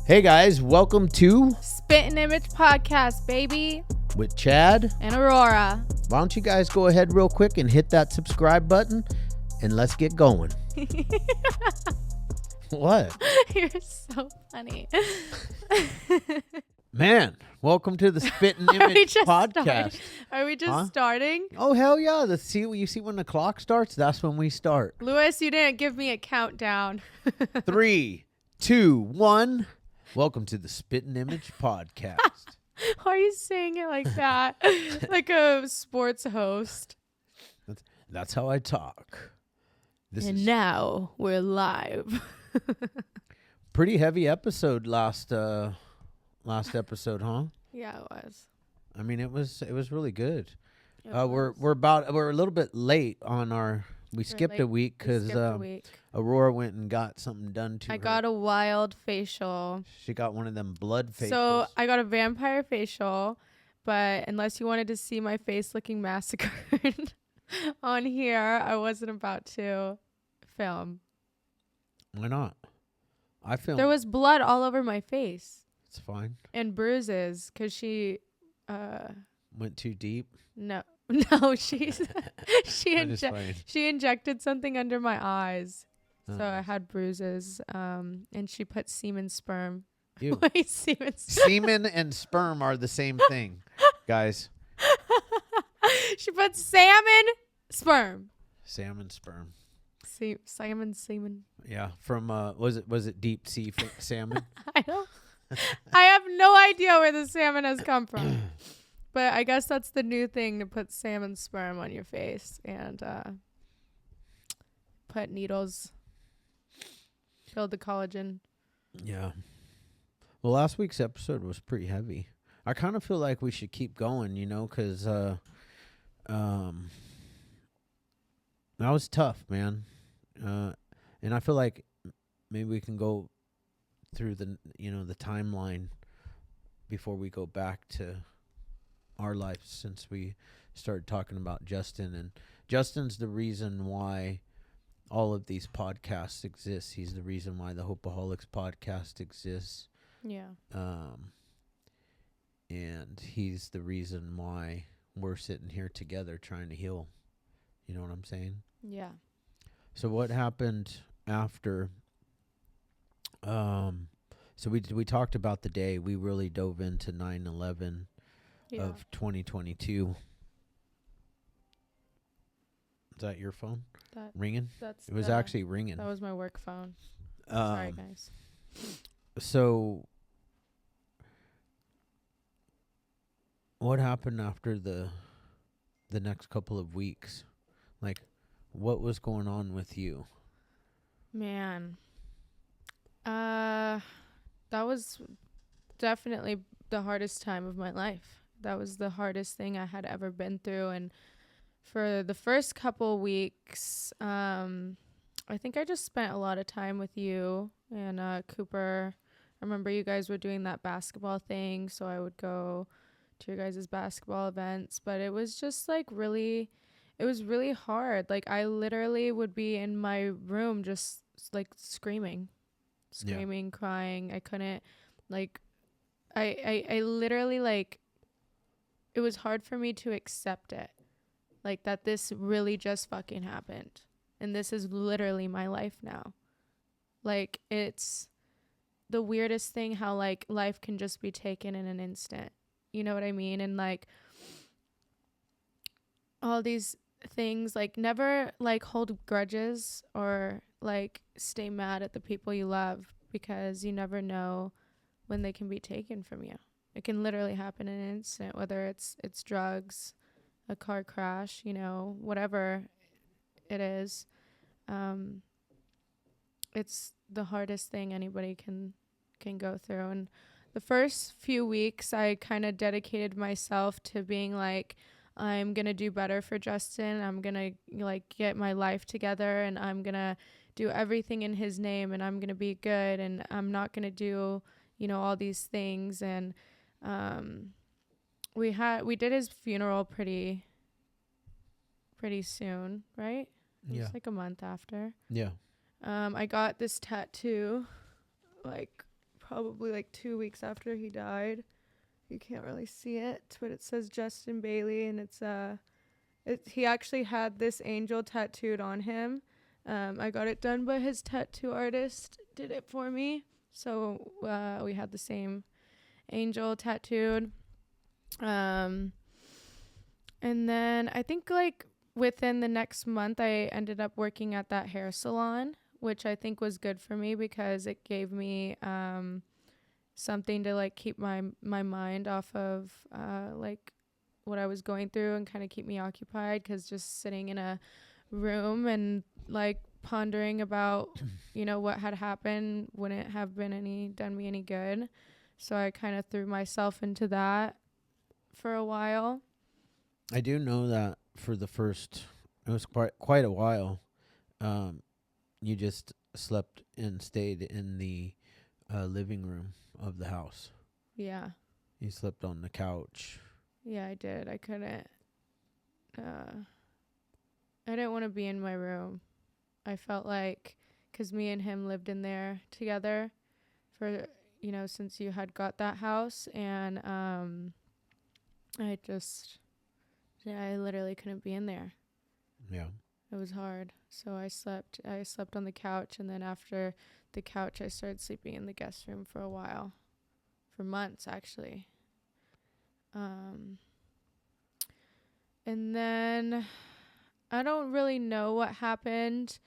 Hey guys, welcome to Spittin Image podcast, baby. with Chad. And Aurora. Why don't you guys go ahead real quick and hit that subscribe button and let's get going. What? You're so funny. Man, welcome to the Spittin Image podcast. Are we just starting? Oh, hell yeah. You see when the clock starts? That's when we start. Lewis, you didn't give me a countdown. 3, 2, 1. Welcome to the Spittin Image podcast. Why are you saying it like that? Like a sports host. That's how I talk. Now we're live. Pretty heavy episode last episode, huh? Yeah, it was. I mean, it was really good. It We're was. we're a little bit late on our. We skipped a week because Aurora went and got something done to her. I got a wild facial. She got one of them blood facials. So I got a vampire facial, but unless you wanted to see my face looking massacred on here, I wasn't about to film. Why not? I filmed. There was blood all over my face. It's fine. And bruises because she Went too deep. No, she injected something under my eyes. So I had bruises. And she put semen sperm. Ew. Wait, semen Semen and sperm are the same thing, guys. She put salmon sperm. Salmon sperm. Salmon semen. Yeah, from was it deep sea salmon? I have no idea where the salmon has come from. But I guess that's the new thing, to put salmon sperm on your face and put needles, build the collagen. Yeah. Well, last week's episode was pretty heavy. I kind of feel like we should keep going, because that was tough, man. And I feel like maybe we can go through the timeline before we go back to our life, since we started talking about Justin. And Justin's the reason why all of these podcasts exist. He's the reason why the Hopeaholics podcast exists. Yeah. And he's the reason why we're sitting here together trying to heal. You know what I'm saying? Yeah. So what happened after? So we talked about the day. We really dove into 9/11 of 2022. Is that your phone ringing? It was actually ringing. That was my work phone. Sorry, guys. So what happened after the next couple of weeks? Like, what was going on with you? Man. That was definitely the hardest time of my life. That was the hardest thing I had ever been through. And for the first couple weeks, I think I just spent a lot of time with you and Cooper. I remember you guys were doing that basketball thing, so I would go to your guys' basketball events. But it was just it was really hard. Like, I literally would be in my room just screaming, crying. I couldn't, I literally, it was hard for me to accept it. Like, that this really just fucking happened. And this is literally my life now. Like, it's the weirdest thing how, life can just be taken in an instant. You know what I mean? And, all these things, never, hold grudges or, stay mad at the people you love, because you never know when they can be taken from you. It can literally happen in an instant, whether it's drugs, a car crash, whatever it is. It's the hardest thing anybody can go through. And the first few weeks, I kind of dedicated myself to being I'm going to do better for Justin. I'm going to get my life together, and I'm going to do everything in his name, and I'm going to be good, and I'm not going to do, all these things. And we did his funeral pretty soon, right? It was a month after. Yeah. I got this tattoo probably like 2 weeks after he died. You can't really see it, but it says Justin Bailey, and he actually had this angel tattooed on him. I got it done by his tattoo artist, did it for me. So we had the same angel tattooed. And then I think like within the next month, I ended up working at that hair salon, which I think was good for me because it gave me something to like keep my mind off of like what I was going through and kind of keep me occupied, because just sitting in a room and like pondering about what had happened wouldn't have done me any good. So I kind of threw myself into that for a while. I do know that for the first, it was quite a while. You just slept and stayed in the living room of the house. Yeah. You slept on the couch. Yeah, I did. I couldn't. I didn't want to be in my room. I felt like, because me and him lived in there together for, since you had got that house. And I literally couldn't be in there. Yeah. It was hard. So I slept on the couch. And then after the couch, I started sleeping in the guest room for a while. For months, actually. And then I don't really know what happened,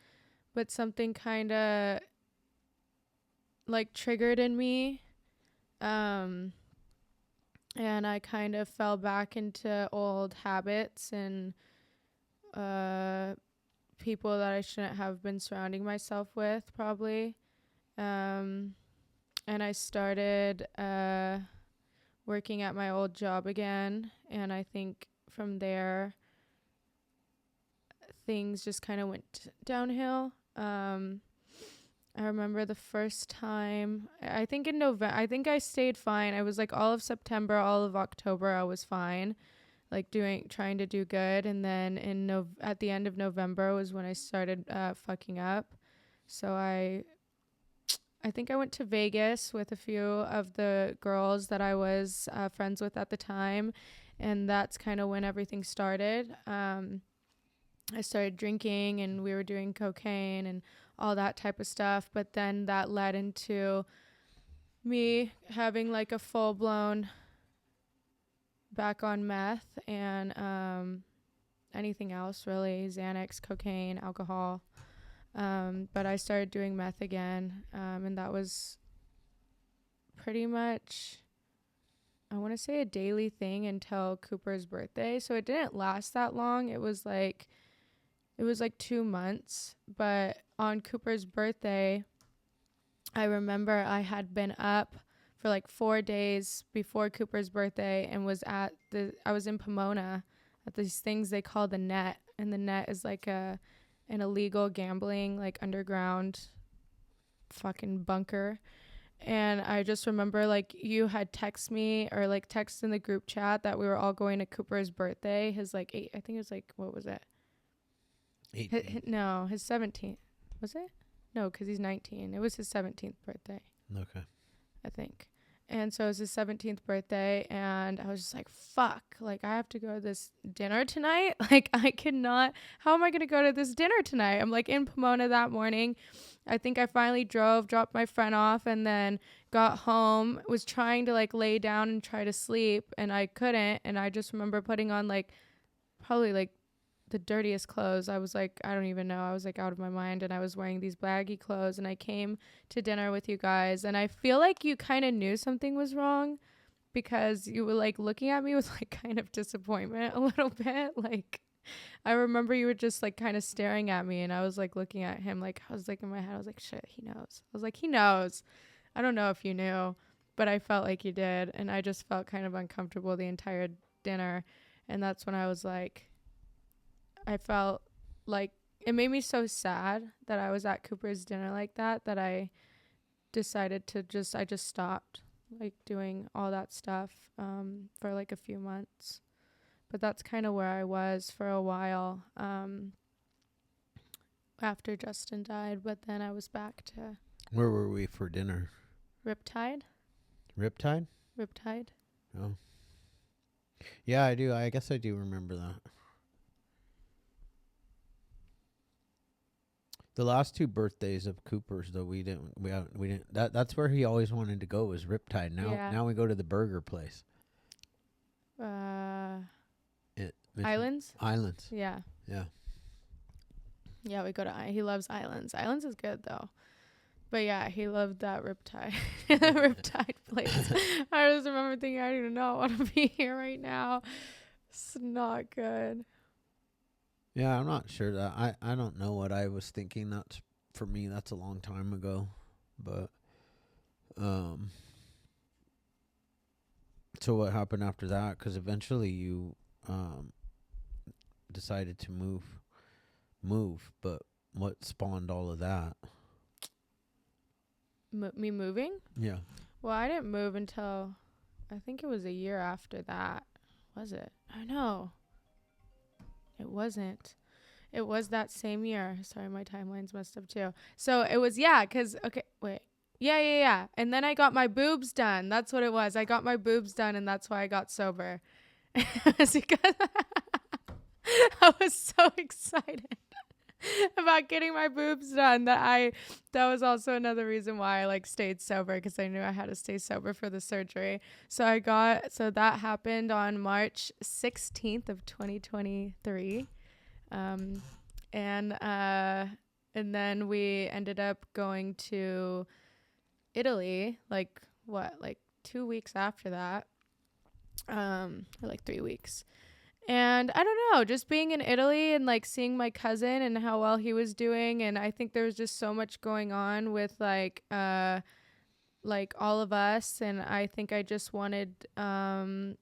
but something kind of like triggered in me. And I kind of fell back into old habits and people that I shouldn't have been surrounding myself with, probably. And I started working at my old job again, and I think from there things just kind of went downhill. I remember the first time, I think in November, I think I stayed fine. I was like all of September, all of October, I was fine, like trying to do good. And then at the end of November was when I started fucking up. So I think I went to Vegas with a few of the girls that I was friends with at the time. And that's kind of when everything started. I started drinking, and we were doing cocaine and all that type of stuff. But then that led into me having like a full-blown back on meth and anything else really, Xanax, cocaine, alcohol. But I started doing meth again, and that was pretty much, I want to say, a daily thing until Cooper's birthday. So it didn't last that long. It was like 2 months. But on Cooper's birthday, I remember I had been up for like 4 days before Cooper's birthday and I was in Pomona at these things they call the Net. And the Net is like an illegal gambling, like underground fucking bunker. And I just remember like you had text me or like text in the group chat that we were all going to Cooper's birthday. His like I think it was like, what was it? His 17th. Was it? No, because he's 19. It was his 17th birthday. Okay. I think. And so it was his 17th birthday, and I was just like, fuck, like I have to go to this dinner tonight. Like I cannot, how am I going to go to this dinner tonight? I'm like in Pomona that morning. I think I finally dropped my friend off, and then got home, was trying to like lay down and try to sleep, and I couldn't. And I just remember putting on like probably like the dirtiest clothes. I was like, I don't even know. I was like out of my mind, and I was wearing these baggy clothes, and I came to dinner with you guys, and I feel like you kind of knew something was wrong because you were like looking at me with like kind of disappointment a little bit. Like I remember you were just like kind of staring at me, and I was like looking at him, like I was like in my head, I was like, shit, he knows. I was like, he knows. I don't know if you knew, but I felt like you did, and I just felt kind of uncomfortable the entire dinner. And that's when I was like, I felt like it made me so sad that I was at Cooper's dinner like that I decided to I just stopped like doing all that stuff for like a few months. But that's kind of where I was for a while after Justin died. But then I was back to... Where were we for dinner? Riptide. Riptide? Riptide. Oh. Yeah, I do. I guess I do remember that. The last 2 birthdays of Cooper's, though, we didn't. That's where he always wanted to go, was Riptide. Now we go to the burger place. Islands. Islands. Yeah. Yeah. Yeah, we go to. He loves Islands. Islands is good though. But yeah, he loved that Riptide, Riptide place. I just remember thinking, I do not want to be here right now. It's not good. Yeah, I'm not sure that I don't know what I was thinking. That's for me. That's a long time ago, but so what happened after that? Because eventually you decided to move, but what spawned all of that? Me moving? Yeah. Well, I didn't move until I think it was a year after that. Was it? I know. It wasn't. It was that same year. Sorry, my timeline's messed up too. So it was, okay, wait. Yeah. And then I got my boobs done. That's what it was. I got my boobs done, and that's why I got sober. It's because I was so excited about getting my boobs done that was also another reason why I stayed sober, because I knew I had to stay sober for the surgery. So that happened on March 16th of 2023. And then we ended up going to Italy 2 weeks after that, or 3 weeks. And I don't know, just being in Italy and seeing my cousin and how well he was doing. And I think there was just so much going on with all of us. And I think I just wanted, I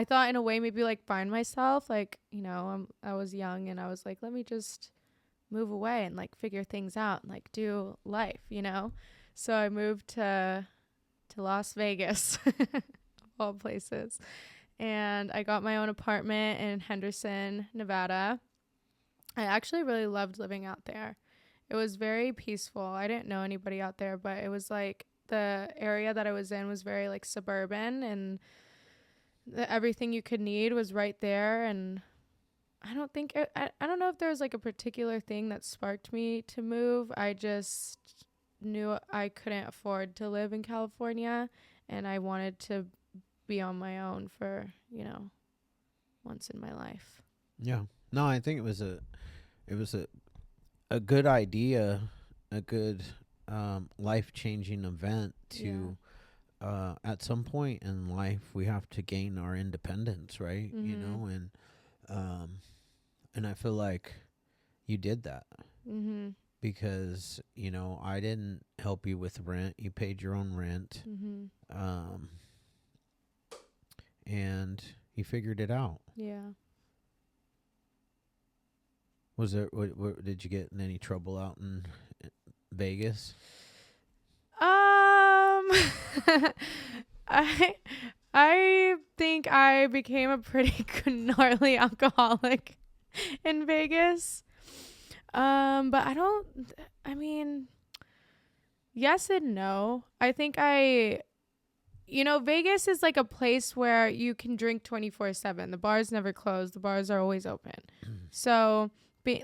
thought in a way maybe find myself, I was young and I was let me just move away and figure things out and do life, So I moved to Las Vegas, of all places. And I got my own apartment in Henderson, Nevada. I actually really loved living out there. It was very peaceful. I didn't know anybody out there, but it was the area that I was in was very suburban, and everything you could need was right there. And I don't think, I don't know if there was a particular thing that sparked me to move. I just knew I couldn't afford to live in California, and I wanted to be on my own for once in my life. Yeah. No, I think it was a good idea, a good life-changing event to at some point in life we have to gain our independence, right? Mm-hmm. And I feel like you did that. Mm-hmm. Because I didn't help you with rent. You paid your own rent. Mm-hmm. And you figured it out. Yeah. Was there? What did you get in any trouble out in Vegas? I think I became a pretty gnarly alcoholic in Vegas. But yes and no. I think Vegas is a place where you can drink 24/7. The bars never close. The bars are always open. So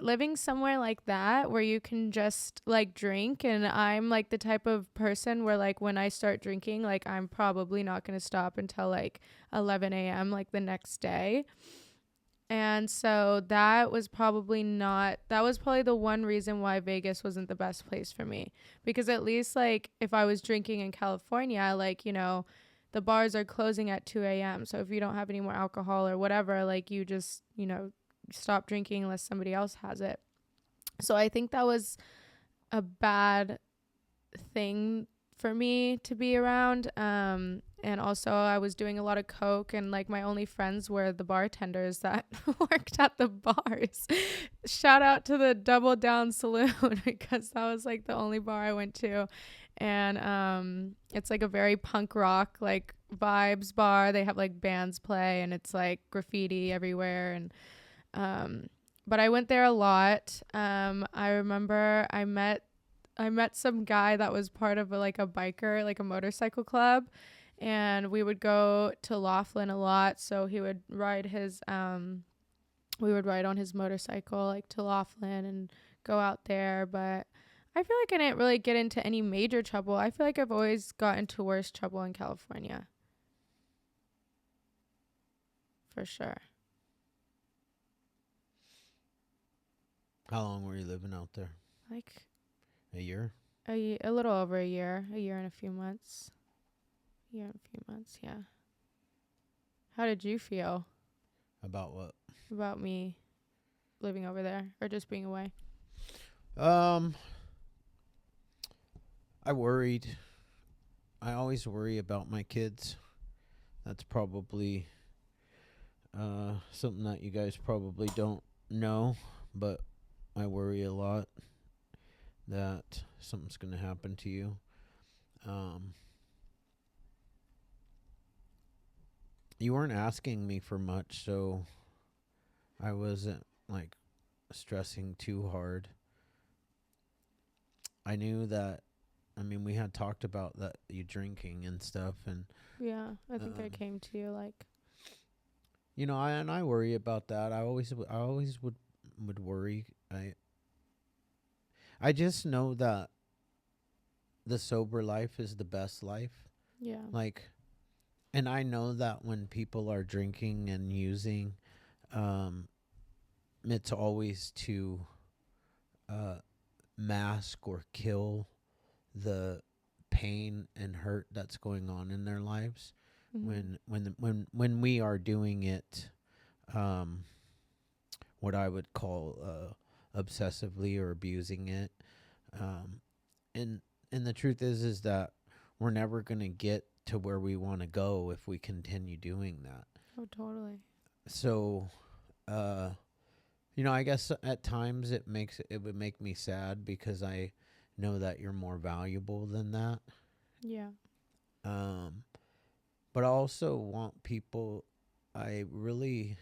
living somewhere like that where you can just drink, and I'm the type of person where when I start drinking, I'm probably not going to stop until 11 a.m. the next day. And so that was probably the one reason why Vegas wasn't the best place for me. Because at least if I was drinking in California, the bars are closing at 2 a.m. So if you don't have any more alcohol or whatever, you just, stop drinking unless somebody else has it. So I think that was a bad thing for me to be around. And also I was doing a lot of coke, and my only friends were the bartenders that worked at the bars. Shout out to the Double Down Saloon, because that was the only bar I went to. And it's a very punk rock vibes bar. They have bands play, and it's graffiti everywhere. And but I went there a lot. I remember I met I met some guy that was part of like a biker, like a motorcycle club, and we would go to Laughlin a lot. So he would ride his we would ride on his motorcycle like to Laughlin and go out there. But I feel like I didn't really get into any major trouble. I feel like I've always got into worse trouble in California, for sure. How long were you living out there? Like A year? a little over a year and a few months. Year and a few months, yeah. How did you feel About what? about me living over there or just being away? Um, I worried. I always worry about my kids. That's probably something that you guys probably don't know, but I worry a lot that something's going to happen to you. Um, you weren't asking me for much, so I wasn't like stressing too hard. I knew that. I mean, we had talked about that you drinking and stuff, and Yeah, I think I um, came to you like, I worry about that. I always would worry. I just know that the sober life is the best life. yeah. Like, and I know that when people are drinking and using, um, it's always to uh, mask or kill the pain and hurt that's going on in their lives. Mm-hmm. When we are doing it, um, what I would call obsessively or abusing it, um, and the truth is that we're never gonna get to where we want to go if we continue doing that. Oh, totally. So, uh, I guess at times it would make me sad because I know that you're more valuable than that. Yeah. Um, but I also want people. I really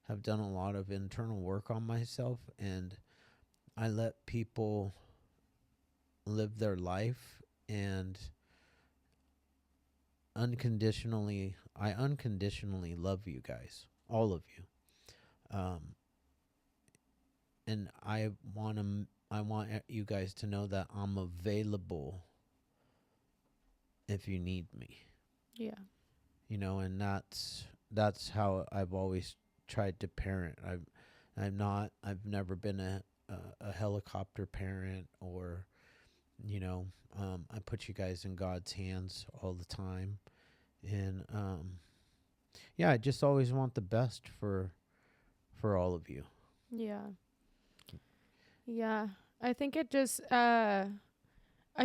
have done a lot of internal work on myself, and I let people live their life and I unconditionally love you guys, all of you. Um, and I want you guys to know that I'm available if you need me. Yeah. And that's how I've always tried to parent. I've never been a helicopter parent, or I put you guys in God's hands all the time. And yeah, I just always want the best for all of you. Yeah. Yeah. I think it just I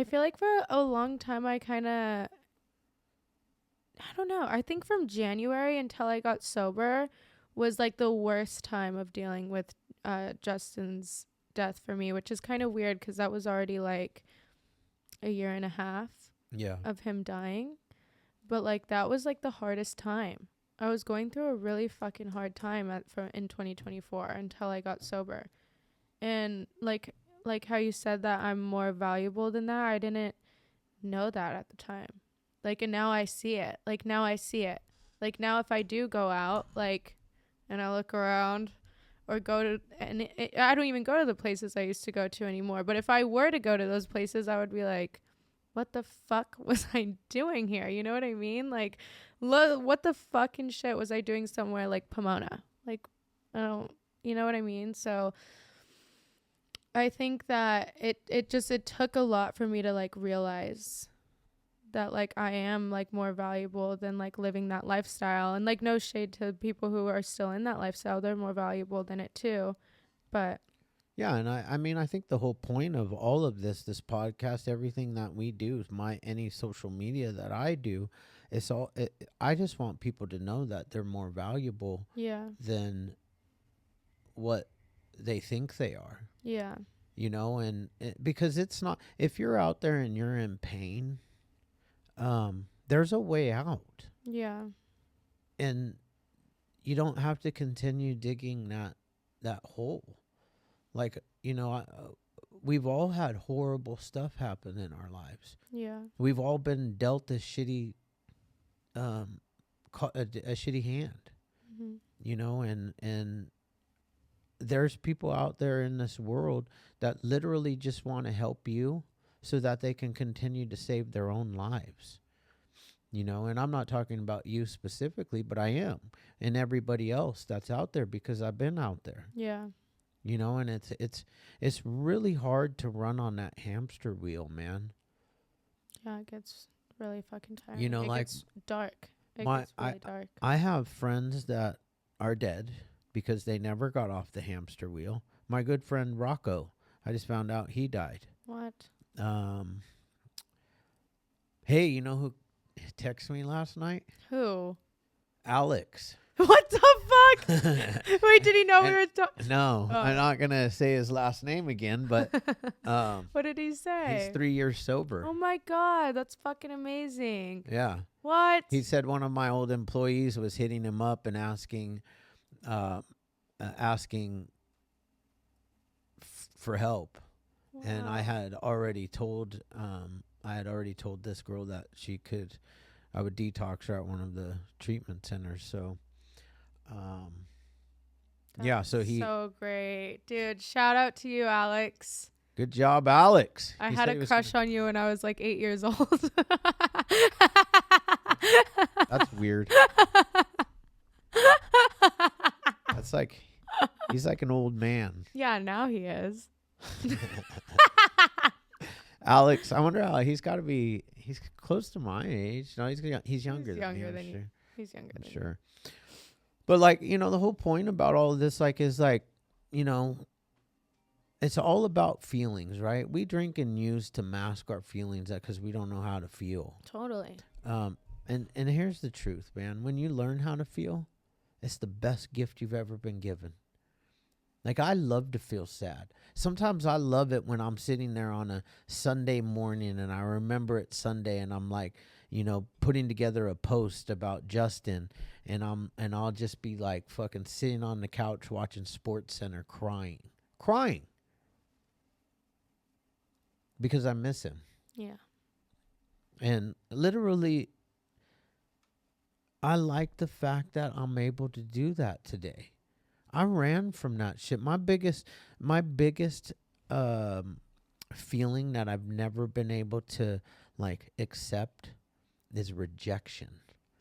feel like for a long time I don't know. I think from January until I got sober was like the worst time of dealing with Justin's death for me, which is kind of weird cuz that was already like a year and a half Yeah. of him dying. But like that was like the hardest time. I was going through a really fucking hard time in 2024 until I got sober. And like how you said that I'm more valuable than that, I didn't know that at the time. Like, and now I see it. Like now I see it. Like now if I do go out, like, and I look around or go to, and I don't even go to the places I used to go to anymore. But if I were to go to those places, I would be like, what the fuck was I doing here? You know what I mean? Like, what the fucking shit was I doing somewhere like Pomona? Like, I don't, you know what I mean? So I think that it took a lot for me to like realize that like I am like more valuable than like living that lifestyle. And like no shade to people who are still in that lifestyle. They're more valuable than it too. But Yeah, and I mean I think the whole point of all of this podcast, everything that we do, any social media that I do, I just want people to know that they're more valuable yeah. than what they think they are. Yeah. And because it's not, if you're out there and you're in pain, there's a way out, Yeah. and you don't have to continue digging that hole. Like, we've all had horrible stuff happen in our lives. Yeah. We've all been dealt a shitty a shitty hand, Hmm. you know, and there's people out there in this world that literally just want to help you so that they can continue to save their own lives. You know, and I'm not talking about you specifically, but I am, and everybody else that's out there, because I've been out there. Yeah. You know, and it's really hard to run on that hamster wheel, man. Yeah, it gets really fucking tiring. You know, it like gets dark. It my gets really dark. I have friends that are dead because they never got off the hamster wheel. My good friend Rocco, I just found out he died. What? Hey, you know who texted me last night? Who? Alex. What the fuck? Wait, did he know we were talking? No, Oh. I'm not gonna say his last name again, but What did he say? he's 3 years sober. Oh my god, that's fucking amazing. Yeah. What? He said one of my old employees was hitting him up and asking for help. And I Wow. had already told this girl that I would detox her at one of the treatment centers. So yeah, so That's he so great. Dude, shout out to you, Alex. good job, Alex. I He had said he a was crush on you when I was like 8 years old. That's weird. That's like he's like an old man. Yeah, now he is. Alex, I wonder how he's close to my age. No, he's younger than me. I'm than you. sure. He's younger I'm than sure. But like, you know, the whole point about all of this is you know, it's all about feelings, right? We drink and use to mask our feelings because we don't know how to feel. you. Totally. And here's the truth, man. When you learn how to feel, it's the best gift you've ever been given. Like, I love to feel sad. Sometimes I love it when I'm sitting there on a Sunday morning and I remember it's Sunday and I'm like, you know, putting together a post about Justin and I'll just be like fucking sitting on the couch watching Sports Center crying. Because I miss him. Yeah. And literally, I like the fact that I'm able to do that today. I ran from that shit. My biggest feeling that I've never been able to like accept is rejection.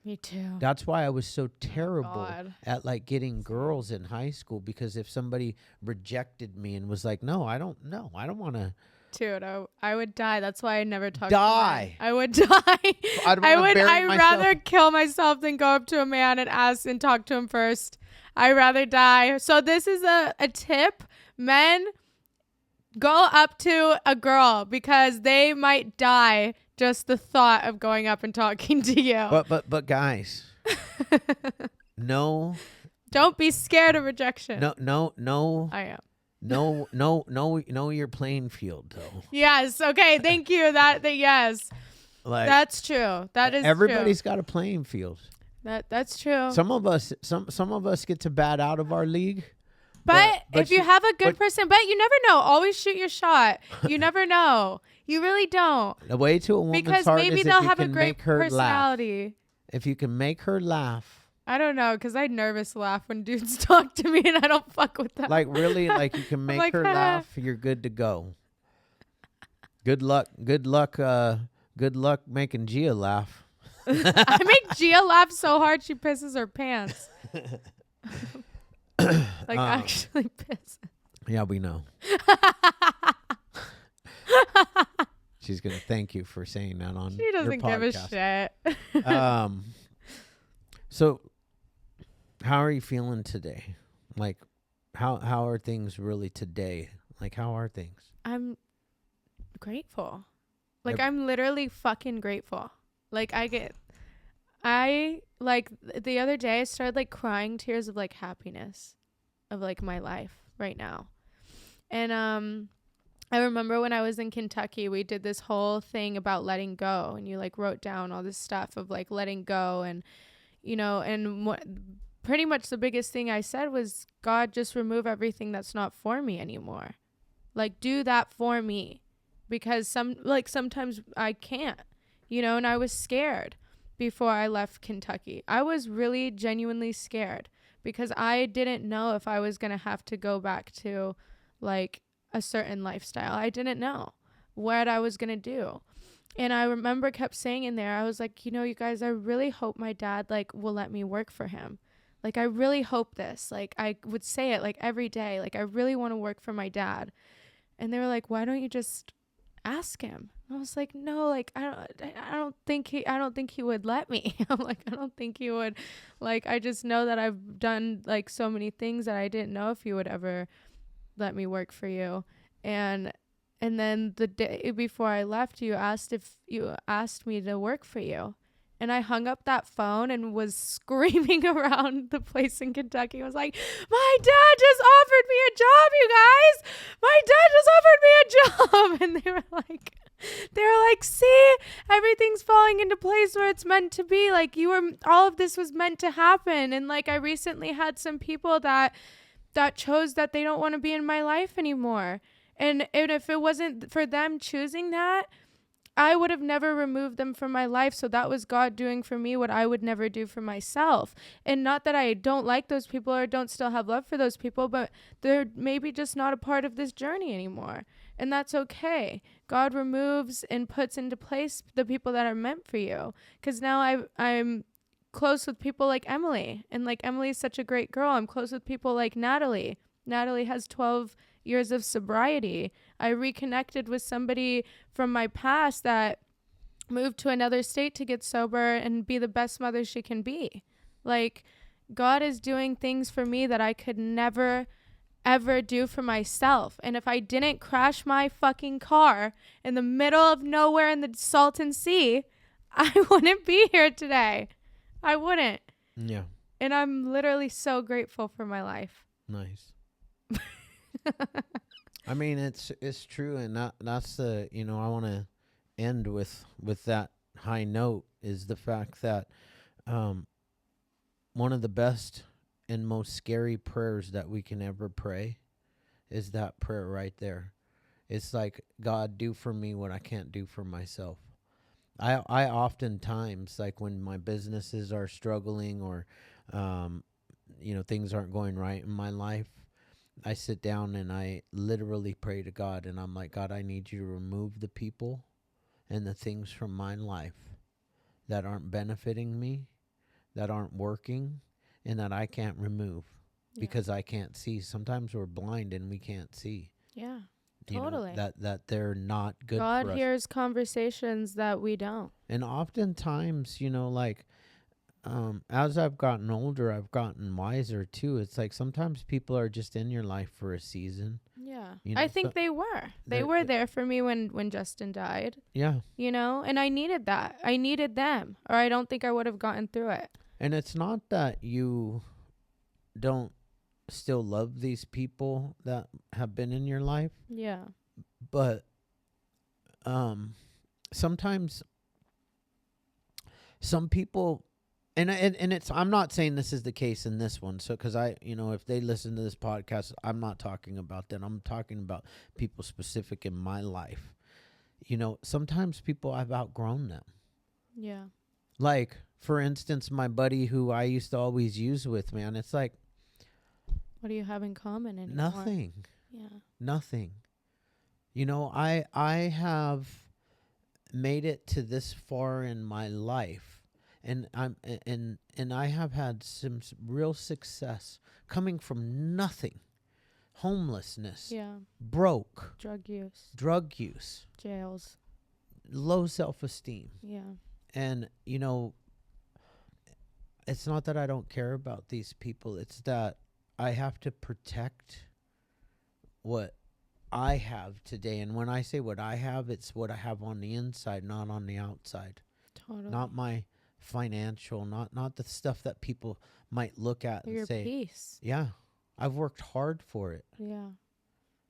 Me too. That's why I was so terrible God. at like getting girls in high school, because if somebody rejected me and was like, "No, I don't want to." Dude, I would die. That's why I never talked Die. to men. I would die. I'd rather kill myself than go up to a man and ask and talk to him first. I'd rather die. So this is a tip. Men, go up to a girl because they might die just the thought of going up and talking to you. But guys, no. Don't be scared of rejection. No. I am. No, your playing field though. Yes. Okay. Thank you. That yes. Like, That's true. That is everybody's true. got a playing field. That's true. Some of us get to bat out of our league. But if you have a good but- person, but you never know. Always shoot your shot. You never know. You really don't. The way to a woman's Because heart maybe is they'll if you have a can great make her laugh. personality. If you can make her laugh, I don't know, because I nervous laugh when dudes talk to me and I don't fuck with them. like really, like you can make like, her laugh, you're good to go. Good luck making Gia laugh. I make Gia laugh so hard she pisses her pants. Like actually piss. Yeah, we know. She's gonna thank you for saying that on She doesn't your give a podcast. shit. So how are you feeling today? Like how are things really today? Like how are things? I'm grateful. Like Yep. I'm literally fucking grateful. Like I like the other day I started like crying tears of like happiness of like my life right now. And I remember when I was in Kentucky, we did this whole thing about letting go, and you like wrote down all this stuff of like letting go, and you know, and pretty much the biggest thing I said was, God, just remove everything that's not for me anymore. Like, do that for me, because sometimes I can't, and I was scared before I left Kentucky. I was really genuinely scared because I didn't know if I was going to have to go back to like a certain lifestyle. I didn't know what I was going to do. And I remember kept saying in there, I was like, you guys, I really hope my dad like will let me work for him. Like, I really hope this. Like, I would say it like every day. Like, I really want to work for my dad. And they were like, why don't you just ask him? I was like, no, like, I don't think he would let me. I'm like, I don't think he would. Like, I just know that I've done like so many things that I didn't know if you would ever let me work for you. And then the day before I left, you asked me to work for you. And I hung up that phone and was screaming around the place in Kentucky. I was like, my dad just offered me a job, you guys. My dad just offered me a job. And they were like, see, everything's falling into place where it's meant to be. Like, all of this was meant to happen. And like, I recently had some people that chose that they don't want to be in my life anymore. And if it wasn't for them choosing that, I would have never removed them from my life. So that was God doing for me what I would never do for myself. And not that I don't like those people or don't still have love for those people, but they're maybe just not a part of this journey anymore. And that's okay. God removes and puts into place the people that are meant for you. Because now I'm close with people like Emily. And like, Emily's such a great girl. I'm close with people like Natalie. Natalie has 12 years of sobriety. I reconnected with somebody from my past that moved to another state to get sober and be the best mother she can be. Like, God is doing things for me that I could never, ever do for myself. And if I didn't crash my fucking car in the middle of nowhere in the Salton Sea, I wouldn't be here today. I wouldn't. Yeah. And I'm literally so grateful for my life. Nice. I mean, it's true, and that's the, I want to end with that high note, is the fact that one of the best and most scary prayers that we can ever pray is that prayer right there. It's like, God, do for me what I can't do for myself. I oftentimes, like when my businesses are struggling or things aren't going right in my life, I sit down and I literally pray to God, and I'm like, God, I need you to remove the people and the things from my life that aren't benefiting me, that aren't working, and that I can't remove because I can't see. Sometimes we're blind and we can't see. Yeah, totally. That they're not good for us. God hears conversations that we don't. And oftentimes, as I've gotten older, I've gotten wiser too. It's like sometimes people are just in your life for a season. Yeah. I think they were. They were there for me when Justin died. Yeah. And I needed that. I needed them, or I don't think I would have gotten through it. And it's not that you don't still love these people that have been in your life. Yeah. But sometimes some people, and it's, I'm not saying this is the case in this one. So, cause if they listen to this podcast, I'm not talking about that. I'm talking about people specific in my life. Sometimes people, I've outgrown them. Yeah. Like, for instance, my buddy who I used to always use with, man, it's like, what do you have in common anymore? Nothing. Yeah. Nothing. I have made it to this far in my life, and I have had some real success coming from nothing. Homelessness. Yeah. Broke. Drug use. Jails. Low self-esteem. Yeah. And, it's not that I don't care about these people. It's that I have to protect what I have today. And when I say what I have, it's what I have on the inside, not on the outside. Totally. Not my financial, not the stuff that people might look at and say, peace. Yeah, I've worked hard for it. Yeah.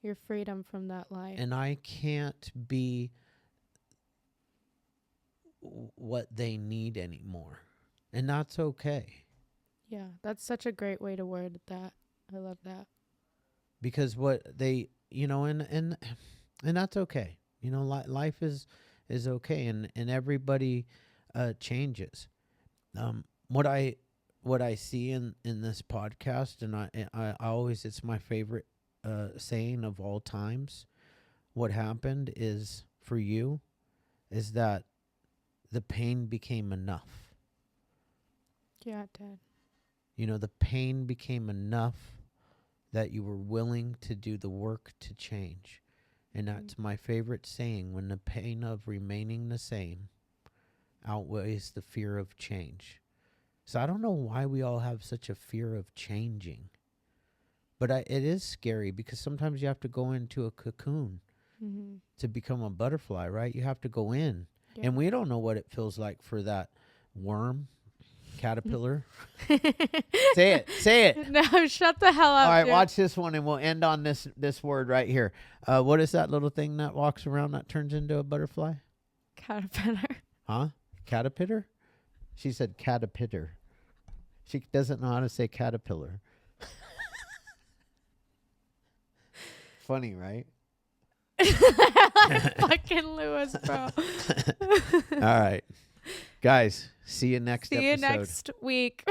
Your freedom from that life. And I can't be what they need anymore. And that's okay. Yeah, that's such a great way to word that. I love that. Because what they, you know, and that's okay. You know, life is okay, and everybody changes. What I see in this podcast, and I always, it's my favorite saying of all times. What happened is, for you, is that the pain became enough. Yeah, it did. You know, the pain became enough that you were willing to do the work to change. And that's my favorite saying: when the pain of remaining the same outweighs the fear of change. So I don't know why we all have such a fear of changing. But it is scary, because sometimes you have to go into a cocoon to become a butterfly, right? You have to go in. Yeah. And we don't know what it feels like for that worm, caterpillar. Say it. No, shut the hell up. All right, dude. watch this one, and we'll end on this word right here. What is that little thing that walks around that turns into a butterfly? Caterpillar. Huh? Caterpillar? She said caterpillar. She doesn't know how to say caterpillar. Funny, right? Fucking Lewis, bro. All right. Guys, see you next episode. See you next week.